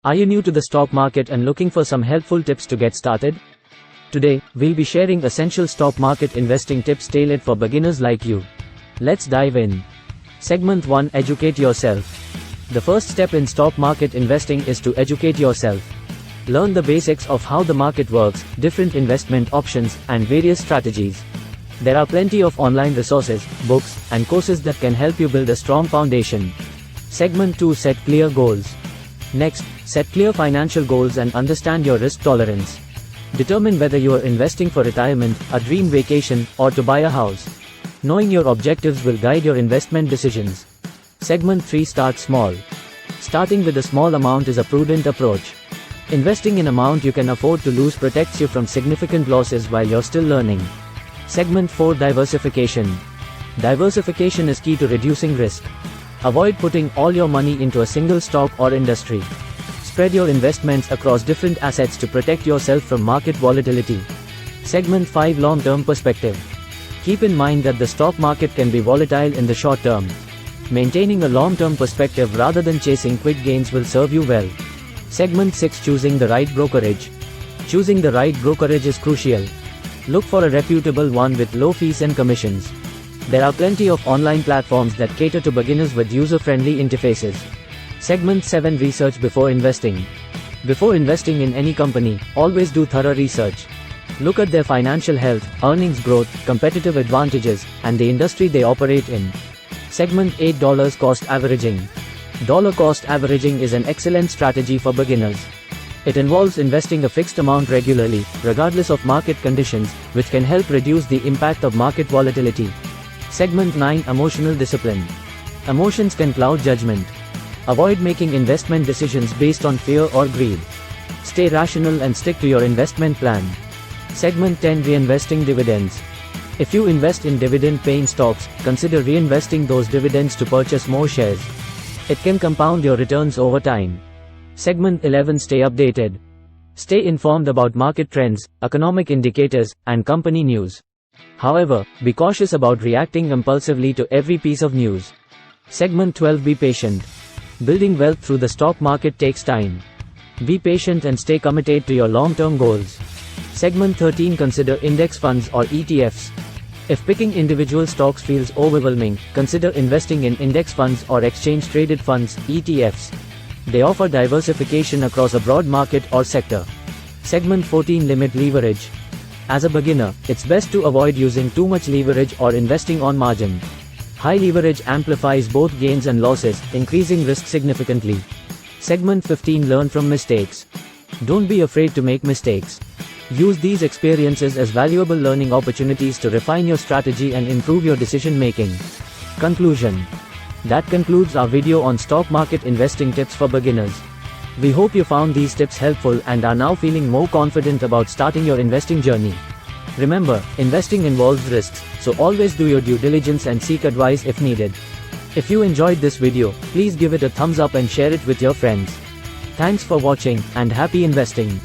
Are you new to the stock market and looking for some helpful tips to get started? Today, we'll be sharing essential stock market investing tips tailored for beginners like you. Let's dive in. Segment 1: Educate yourself. The first step in stock market investing is to educate yourself. Learn the basics of how the market works, different investment options, and various strategies. There are plenty of online resources, books, and courses that can help you build a strong foundation. Segment 2: Set clear goals. Next, set clear financial goals and understand your risk tolerance. Determine whether you are investing for retirement, a dream vacation, or to buy a house. Knowing your objectives will guide your investment decisions. Segment 3: Start small. Starting with a small amount is a prudent approach. Investing in amount you can afford to lose protects you from significant losses while you're still learning. Segment 4: Diversification. Diversification is key to reducing risk. Avoid putting all your money into a single stock or industry. Spread your investments across different assets to protect yourself from market volatility. Segment 5: Long-term perspective. Keep in mind that the stock market can be volatile in the short term. Maintaining a long-term perspective rather than chasing quick gains will serve you well. Segment 6: Choosing the right brokerage. Choosing the right brokerage is crucial. Look for a reputable one with low fees and commissions. There are plenty of online platforms that cater to beginners with user-friendly interfaces. Segment 7: Research before investing. Before investing in any company, always do thorough research. Look at their financial health, earnings growth, competitive advantages, and the industry they operate in. Segment 8: Dollar cost averaging. Dollar cost averaging is an excellent strategy for beginners. It involves investing a fixed amount regularly, regardless of market conditions, which can help reduce the impact of market volatility. Segment 9: Emotional discipline. Emotions can cloud judgment. Avoid making investment decisions based on fear or greed. Stay rational and stick to your investment plan. Segment 10: Reinvesting dividends. If you invest in dividend-paying stocks, consider reinvesting those dividends to purchase more shares. It can compound your returns over time. Segment 11: Stay updated. Stay informed about market trends, economic indicators, and company news. However, be cautious about reacting impulsively to every piece of news. Segment 12: Be patient. Building wealth through the stock market takes time. Be patient and stay committed to your long-term goals. Segment 13: Consider index funds or ETFs. If picking individual stocks feels overwhelming, consider investing in index funds or exchange-traded funds, ETFs. They offer diversification across a broad market or sector. Segment 14: Limit leverage. As a beginner, it's best to avoid using too much leverage or investing on margin. High leverage amplifies both gains and losses, increasing risk significantly. Segment 15: Learn from mistakes. Don't be afraid to make mistakes. Use these experiences as valuable learning opportunities to refine your strategy and improve your decision making. Conclusion. That concludes our video on stock market investing tips for beginners. We hope you found these tips helpful and are now feeling more confident about starting your investing journey. Remember, investing involves risks, so always do your due diligence and seek advice if needed. If you enjoyed this video, please give it a thumbs up and share it with your friends. Thanks for watching, and happy investing.